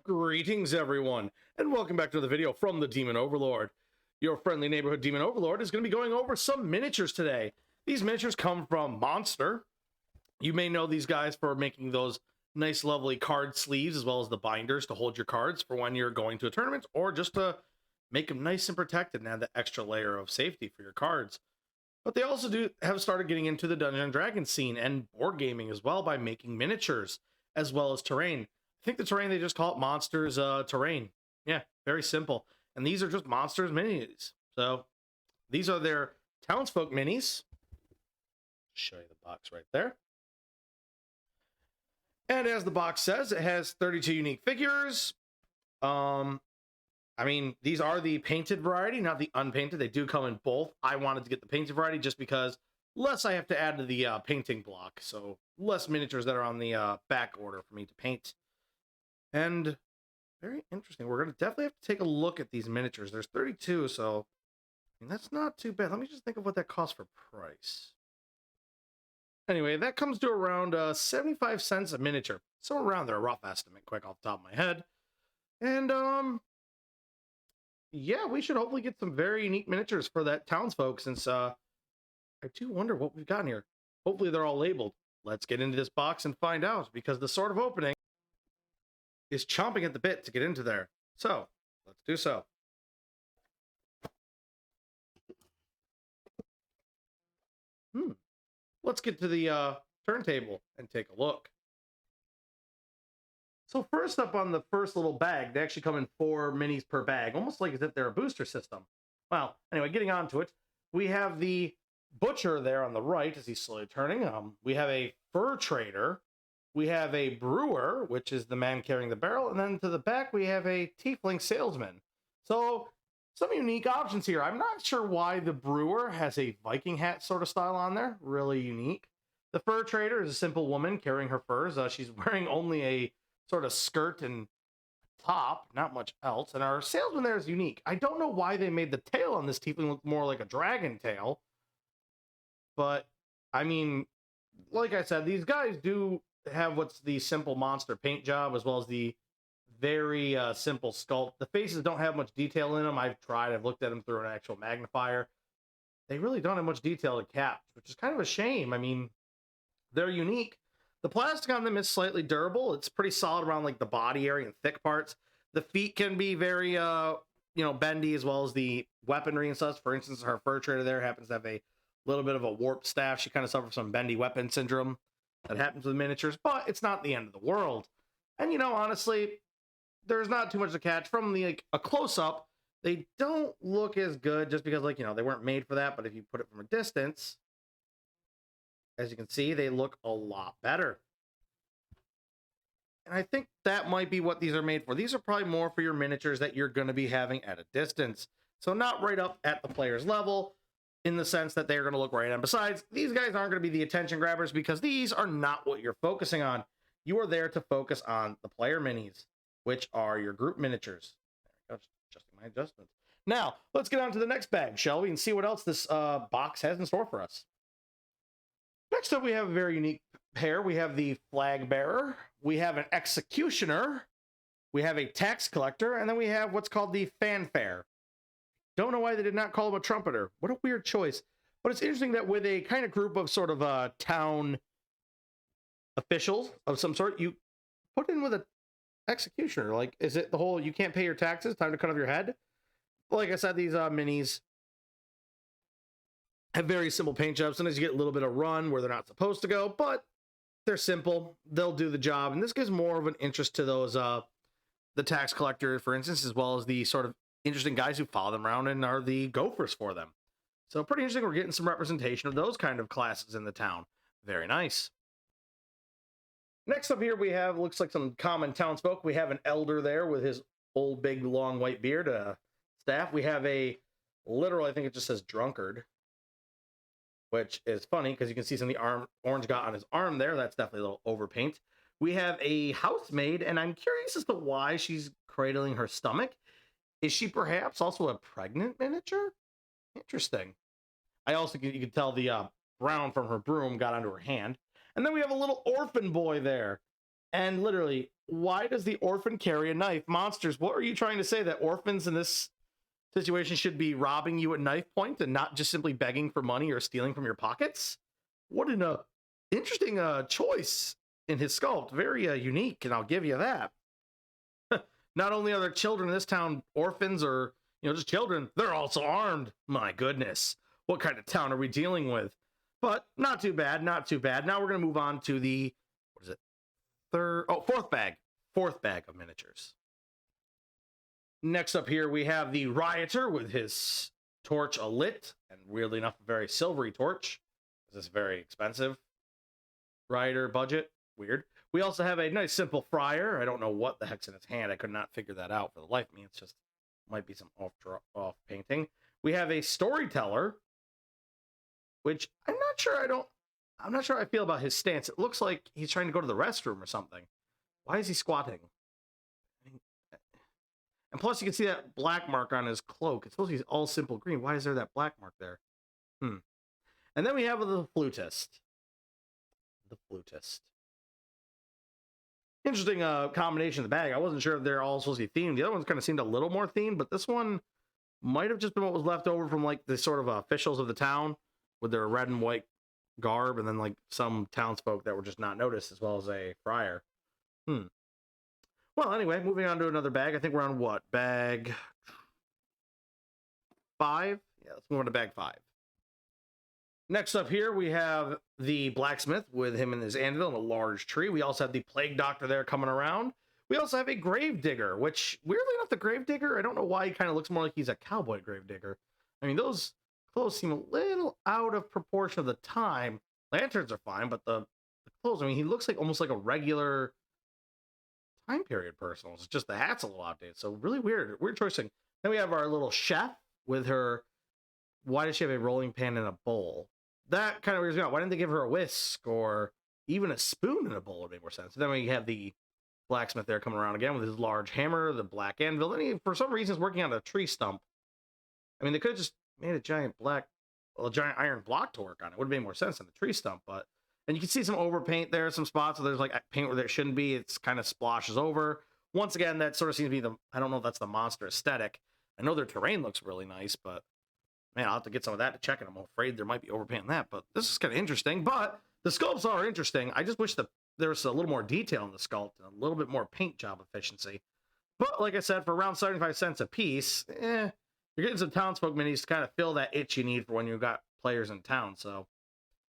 Greetings everyone, and welcome back to the video from the Demon Overlord. Your friendly neighborhood Demon Overlord is going to be going over some miniatures today. These miniatures come from Monster. You may know these guys for making those nice lovely card sleeves as well as the binders to hold your cards for when you're going to a tournament or just to make them nice and protected and add that extra layer of safety for your cards. But they also have started getting into the Dungeons & Dragons scene and board gaming as well by making miniatures as well as terrain. I think the terrain, they just call it Monsters Terrain. Yeah, very simple. And these are just Monsters minis. So these are their townsfolk minis. Show you the box right there. And as the box says, it has 32 unique figures. I mean, these are the painted variety, not the unpainted. They do come in both. I wanted to get the painted variety just because less I have to add to the painting block. So less miniatures that are on the back order for me to paint. And very interesting. We're going to definitely have to take a look at these miniatures. There's 32, so I mean, that's not too bad. Let me just think of what that costs for price. Anyway, that comes to around 75 cents a miniature. So around there, a rough estimate, quick off the top of my head. And, yeah, we should hopefully get some very unique miniatures for that townsfolk, since I do wonder what we've got here. Hopefully they're all labeled. Let's get into this box and find out, because the sort of opening is chomping at the bit to get into there. So, let's do so. Let's get to the turntable and take a look. So first up on the first little bag, they actually come in 4 minis per bag, almost like as if they're a booster system. Well, anyway, getting on to it, we have the butcher there on the right as he's slowly turning. We have a fur trader. We have a brewer, which is the man carrying the barrel. And then to the back, we have a tiefling salesman. So some unique options here. I'm not sure why the brewer has a Viking hat sort of style on there. Really unique. The fur trader is a simple woman carrying her furs. She's wearing only a sort of skirt and top, not much else. And our salesman there is unique. I don't know why they made the tail on this tiefling look more like a dragon tail. But, I mean, like I said, these guys do have what's the simple monster paint job as well as the very simple sculpt. The faces don't have much detail in them. I've looked at them through an actual magnifier. They really don't have much detail to cap, which is kind of a shame. I mean, they're unique. The plastic on them is slightly durable. It's pretty solid around like the body area and thick parts. The feet can be very bendy, as well as the weaponry and such. For instance, her fur trader there happens to have a little bit of a warped staff. She kind of suffers from bendy weapon syndrome. That happens with miniatures, but it's not the end of the world. And, honestly, there's not too much to catch. From the a close-up, they don't look as good just because, they weren't made for that. But if you put it from a distance, as you can see, they look a lot better. And I think that might be what these are made for. These are probably more for your miniatures that you're going to be having at a distance. So not right up at the player's level, in the sense that they're going to look right on. Besides, these guys aren't going to be the attention grabbers because these are not what you're focusing on. You are there to focus on the player minis, which are your group miniatures. There we go, adjusting my adjustments. Now, let's get on to the next bag, shall we, and see what else this box has in store for us. Next up, we have a very unique pair. We have the flag bearer, we have an executioner, we have a tax collector, and then we have what's called the fanfare. Don't know why they did not call him a trumpeter. What a weird choice. But it's interesting that with a kind of group of sort of town officials of some sort, you put in with an executioner. Like, is it the whole you can't pay your taxes, time to cut off your head? Like I said, these minis have very simple paint jobs. Sometimes you get a little bit of run where they're not supposed to go, but they're simple. They'll do the job. And this gives more of an interest to those, the tax collector, for instance, as well as the sort of interesting guys who follow them around and are the gophers for them. So pretty interesting. We're getting some representation of those kind of classes in the town. Very nice. Next up here, we have, looks like some common townsfolk. We have an elder there with his old, big, long white beard, staff. We have a literal, I think it just says drunkard, which is funny because you can see some of the orange got on his arm there. That's definitely a little overpaint. We have a housemaid, and I'm curious as to why she's cradling her stomach. Is she perhaps also a pregnant miniature? Interesting. You can tell the brown from her broom got onto her hand. And then we have a little orphan boy there. And literally, why does the orphan carry a knife? Monsters, what are you trying to say? That orphans in this situation should be robbing you at knife point and not just simply begging for money or stealing from your pockets? What an interesting choice in his sculpt. Very unique, and I'll give you that. Not only are there children in this town orphans or, just children, they're also armed. My goodness. What kind of town are we dealing with? But not too bad, not too bad. Now we're going to move on to the, what is it? Fourth bag. Fourth bag of miniatures. Next up here, we have the Rioter with his torch alit, and weirdly enough, a very silvery torch. This is very expensive. Rioter budget. Weird. We also have a nice simple friar. I don't know what the heck's in his hand. I could not figure that out for the life of me. It's just, might be some off painting. We have a storyteller, which I'm not sure I feel about his stance. It looks like he's trying to go to the restroom or something. Why is he squatting? And plus you can see that black mark on his cloak. It's supposed to be all simple green. Why is there that black mark there? And then we have the flutist. The flutist. Interesting combination of the bag. I wasn't sure if they're all supposed to be themed. The other ones kind of seemed a little more themed, but this one might have just been what was left over from like the sort of officials of the town with their red and white garb, and then like some townsfolk that were just not noticed, as well as a friar. Well, anyway, moving on to another bag. I think we're on what? Bag 5? Yeah, let's move on to bag 5. Next up here, we have the blacksmith with him and his anvil and a large tree. We also have the plague doctor there coming around. We also have a gravedigger, which, weirdly enough, the gravedigger, I don't know why he kind of looks more like he's a cowboy gravedigger. I mean, those clothes seem a little out of proportion of the time. Lanterns are fine, but the clothes, I mean, he looks like almost like a regular time period person. It's just the hat's a little outdated. So really weird choicing. Then we have our little chef with her. Why does she have a rolling pan and a bowl? That kind of weirds me out. Why didn't they give her a whisk or even a spoon in a bowl? Would make more sense. Then we have the blacksmith there coming around again with his large hammer, the black anvil, and he, for some reason, is working on a tree stump. I mean, they could have just made a giant iron block to work on. It would have made more sense than the tree stump, but... And you can see some overpaint there, some spots where there's like paint where there shouldn't be. It's kind of splashes over. Once again, that sort of seems to be I don't know if that's the monster aesthetic. I know their terrain looks really nice, but man, I'll have to get some of that to check, and I'm afraid there might be overpaint on that. But this is kind of interesting. But the sculpts are interesting. I just wish that there was a little more detail in the sculpt and a little bit more paint job efficiency. But like I said, for around 75 cents a piece, you're getting some townsfolk minis to kind of fill that itch you need for when you've got players in town. So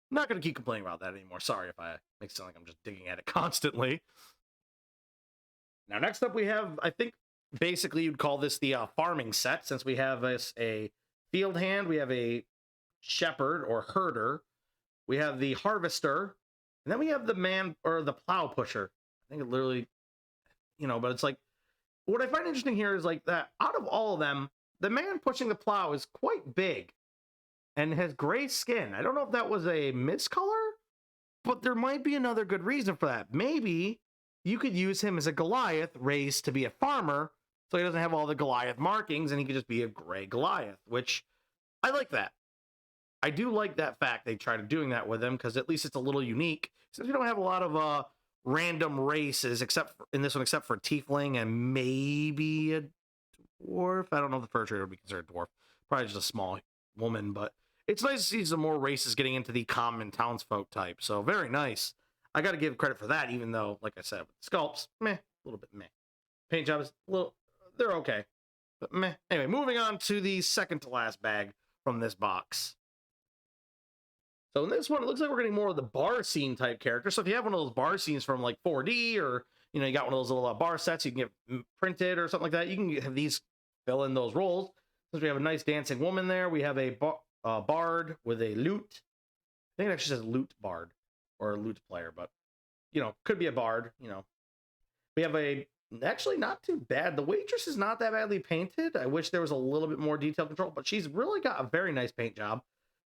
I'm not going to keep complaining about that anymore. Sorry if I make it sound like I'm just digging at it constantly. Now, next up we have, I think, basically you'd call this the farming set, since we have a field hand, we have a shepherd or herder, we have the harvester, and then we have the man or the plow pusher. I think it literally, but it's like, what I find interesting here is like that out of all of them, the man pushing the plow is quite big and has gray skin. I don't know if that was a miscolor, but there might be another good reason for that. Maybe you could use him as a Goliath raised to be a farmer, so he doesn't have all the Goliath markings, and he could just be a gray Goliath, which I like that. I do like that fact they tried doing that with him, because at least it's a little unique, since we don't have a lot of random races in this one, except for Tiefling and maybe a dwarf. I don't know if the fur trader would be considered a dwarf. Probably just a small woman, but it's nice to see some more races getting into the common townsfolk type. So very nice. I got to give credit for that, even though, like I said, with the sculpts, meh, a little bit meh. Paint job is they're okay, but meh. Anyway, moving on to the second to last bag from this box. So in this one, it looks like we're getting more of the bar scene type character. So if you have one of those bar scenes from like 4D, or you got one of those little bar sets you can get printed or something like that, you can have these fill in those roles. Since we have a nice dancing woman there, we have a bard with a lute. I think it actually says lute bard or a lute player, but could be a bard. We have actually not too bad. The waitress is not that badly painted. I wish there was a little bit more detail control, but she's really got a very nice paint job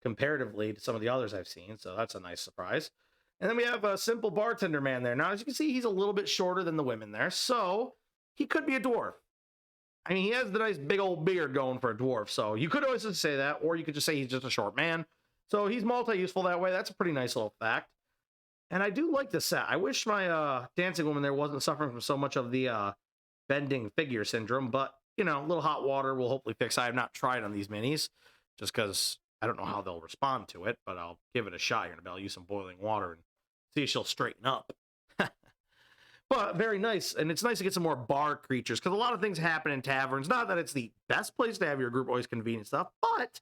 comparatively to some of the others I've seen, so that's a nice surprise. And then we have a simple bartender man there. Now, as you can see, he's a little bit shorter than the women there, so he could be a dwarf. I mean, he has the nice big old beard going for a dwarf, so you could always just say that, or you could just say he's just a short man. So he's multi-useful that way. That's a pretty nice little fact. And I do like the set. I wish my dancing woman there wasn't suffering from so much of the bending figure syndrome, but you know, a little hot water will hopefully fix. I have not tried on these minis just because I don't know how they'll respond to it, but I'll give it a shot here in a bit. I'll use some boiling water and see if she'll straighten up. But very nice, and it's nice to get some more bar creatures, because a lot of things happen in taverns. Not that it's the best place to have your group always convenient stuff, but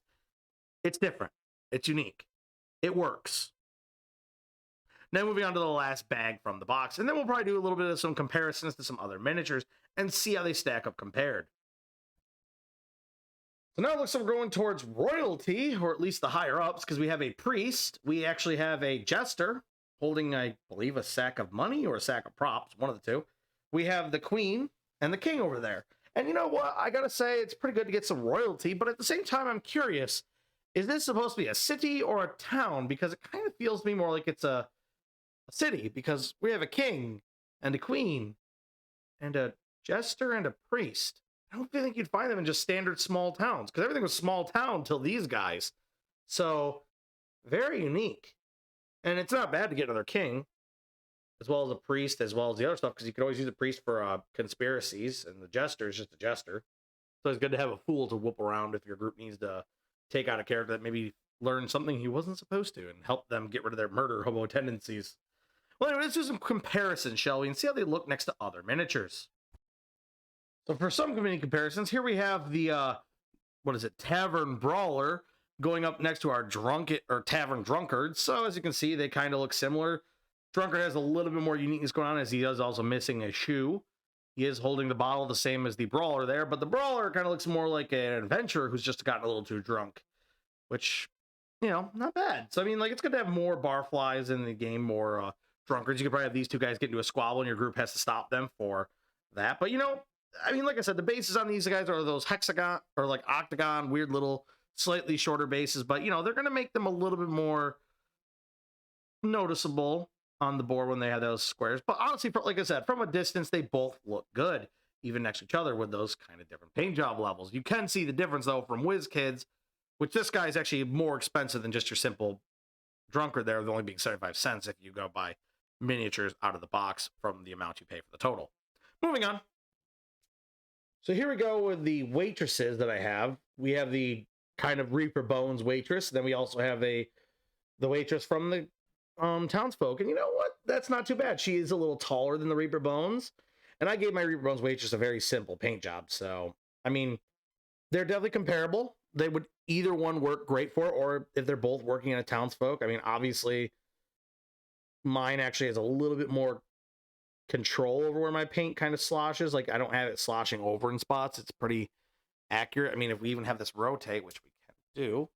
it's different. It's unique. It works. Now moving on to the last bag from the box, and then we'll probably do a little bit of some comparisons to some other miniatures and see how they stack up compared. So now it looks like we're going towards royalty, or at least the higher ups, because we have a priest. We actually have a jester holding, I believe, a sack of money or a sack of props, one of the two. We have the queen and the king over there. And you know what? I gotta say, it's pretty good to get some royalty, but at the same time, I'm curious, is this supposed to be a city or a town? Because it kind of feels to me more like it's a city, because we have a king and a queen and a jester and a priest. I don't think you'd find them in just standard small towns, because everything was small town till these guys. So very unique. And it's not bad to get another king, as well as a priest, as well as the other stuff, because you could always use a priest for conspiracies, and the jester is just a jester. So it's good to have a fool to whoop around if your group needs to take out a character that maybe learned something he wasn't supposed to, and help them get rid of their murder hobo tendencies. Well, anyway, let's do some comparisons, shall we, and see how they look next to other miniatures. So for some convenient comparisons, here we have the, Tavern Brawler going up next to our Tavern Drunkard. So as you can see, they kind of look similar. Drunkard has a little bit more uniqueness going on, as he is also missing a shoe. He is holding the bottle the same as the Brawler there, but the Brawler kind of looks more like an adventurer who's just gotten a little too drunk, which, you know, not bad. So, I mean, like, it's good to have more barflies in the game, more drunkards. You could probably have these two guys get into a squabble and your group has to stop them for that. But, you know, I mean, like I said, the bases on these guys are those hexagon or like octagon, weird little slightly shorter bases, but you know, they're going to make them a little bit more noticeable on the board when they have those squares. But honestly, like I said, from a distance, they both look good, even next to each other with those kind of different paint job levels. You can see the difference though from WizKids, which this guy is actually more expensive than just your simple drunkard there, with only being 75 cents if you go buy miniatures out of the box from the amount you pay for the total. Moving on. So here we go with the waitresses that I have. We have the kind of Reaper Bones waitress. Then we also have the waitress from the townsfolk. And you know what? That's not too bad. She is a little taller than the Reaper Bones. And I gave my Reaper Bones waitress a very simple paint job. So, I mean, they're definitely comparable. They would either one work great for, or if they're both working in a townsfolk. I mean, obviously, mine actually has a little bit more control over where my paint kind of sloshes. Like, I don't have it sloshing over in spots. It's pretty accurate. I mean, if we even have this rotate, which we can do,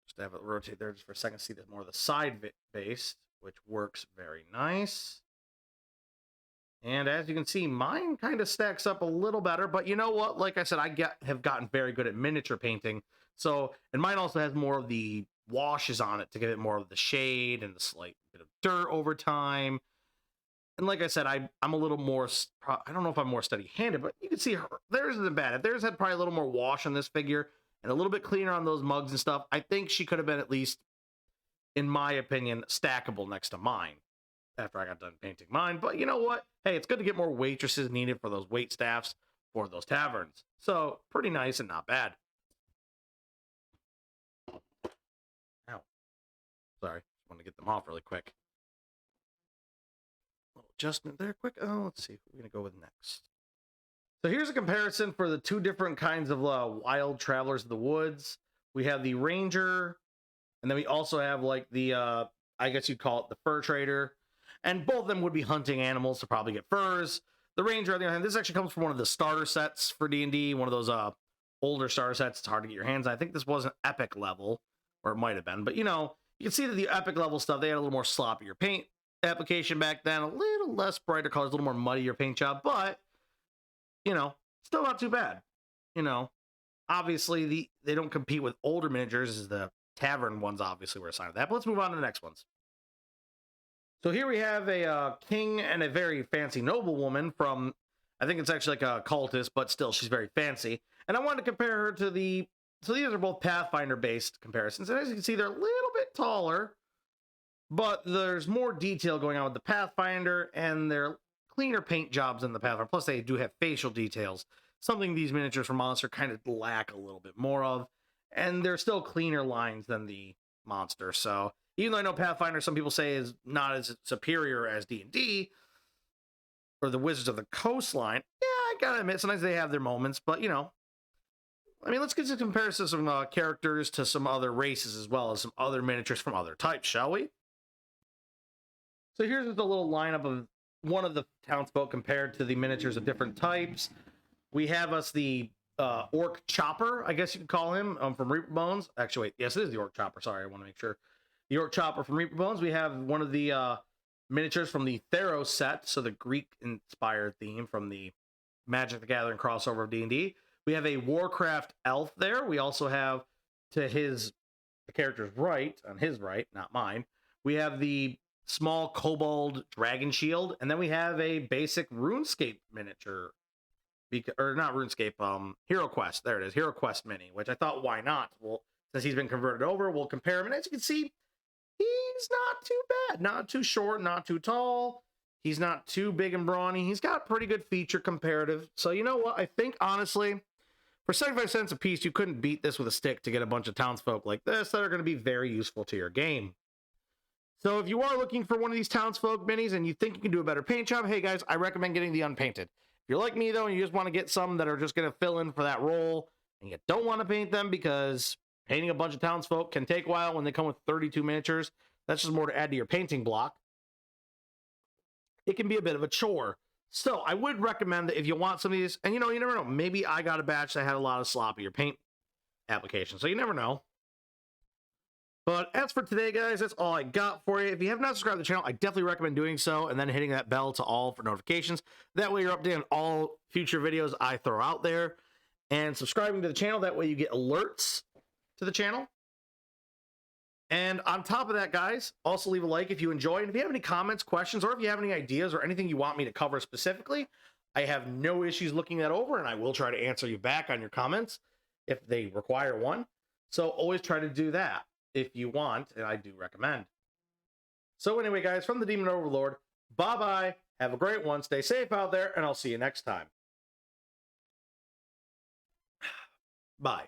just have it rotate there just for a second, see that more of the side based, which works very nice. And as you can see, mine kind of stacks up a little better, but you know what? Like I said, have gotten very good at miniature painting. So, and mine also has more of the washes on it to give it more of the shade and the slight bit of dirt over time. And like I said, I'm a little more, I don't know if I'm more steady-handed, but you can see theirs isn't bad. If theirs had probably a little more wash on this figure and a little bit cleaner on those mugs and stuff, I think she could have been, at least, in my opinion, stackable next to mine after I got done painting mine. But you know what? Hey, it's good to get more waitresses needed for those wait staffs for those taverns. So, pretty nice and not bad. Ow. Sorry, just wanted to get them off really quick. Adjustment there quick. Oh, let's see who we're gonna go with next. So here's a comparison for the two different kinds of wild travelers of the woods. We have the ranger, and then we also have like the I guess you'd call it the fur trader, and both of them would be hunting animals to probably get furs. The ranger, on the other hand, this actually comes from one of the starter sets for D&D, one of those older starter sets. It's hard to get your hands on. I think this was an epic level, or it might have been, but you know, you can see that the epic level stuff, they had a little more sloppier paint application back then, a little less brighter colors, a little more muddier paint job, but you know, still not too bad. You know, obviously they don't compete with older miniatures, as the tavern ones obviously were a sign of that. But let's move on to the next ones. So here we have a king and a very fancy noblewoman from, I think it's actually like a cultist, but still she's very fancy. And I wanted to compare her to so these are both Pathfinder based comparisons, and as you can see, they're a little bit taller but there's more detail going on with the Pathfinder, and they're cleaner paint jobs than the Pathfinder. Plus, they do have facial details, something these miniatures from Monster kind of lack a little bit more of, and they're still cleaner lines than the Monster. So even though I know Pathfinder, some people say is not as superior as D&D or the Wizards of the Coastline, yeah, I gotta admit, sometimes they have their moments, but you know, I mean, let's get to comparisons of some characters to some other races as well as some other miniatures from other types, shall we? So here's just a little lineup of one of the townsfolk compared to the miniatures of different types. We have us the Orc Chopper, I guess you could call him, from Reaper Bones. Actually, wait, yes, it is the Orc Chopper. Sorry, I want to make sure. The Orc Chopper from Reaper Bones. We have one of the miniatures from the Theros set, so the Greek-inspired theme from the Magic the Gathering crossover of D&D. We have a Warcraft elf there. We also have, to the character's right, on his right, not mine, we have the small kobold dragon shield, and then we have a basic RuneScape miniature, or not RuneScape, Hero Quest. There it is, Hero Quest mini, which I thought, why not? Well, since he's been converted over, we'll compare him, and as you can see, he's not too bad. Not too short, not too tall. He's not too big and brawny. He's got pretty good feature comparative. So you know what? I think, honestly, for 75 cents a piece, you couldn't beat this with a stick to get a bunch of townsfolk like this that are going to be very useful to your game. So if you are looking for one of these townsfolk minis and you think you can do a better paint job, hey guys, I recommend getting the unpainted. If you're like me though, and you just want to get some that are just going to fill in for that role, and you don't want to paint them because painting a bunch of townsfolk can take a while when they come with 32 miniatures, that's just more to add to your painting block. It can be a bit of a chore. So I would recommend that if you want some of these, and you know, you never know, maybe I got a batch that had a lot of sloppier paint applications, so you never know. But as for today, guys, that's all I got for you. If you have not subscribed to the channel, I definitely recommend doing so, and then hitting that bell to all for notifications. That way you're updated on all future videos I throw out there. And subscribing to the channel, that way you get alerts to the channel. And on top of that, guys, also leave a like if you enjoy. And if you have any comments, questions, or if you have any ideas or anything you want me to cover specifically, I have no issues looking that over, and I will try to answer you back on your comments if they require one. So always try to do that if you want, and I do recommend. So anyway, guys, from the Demon Overlord, bye-bye. Have a great one. Stay safe out there, and I'll see you next time. Bye.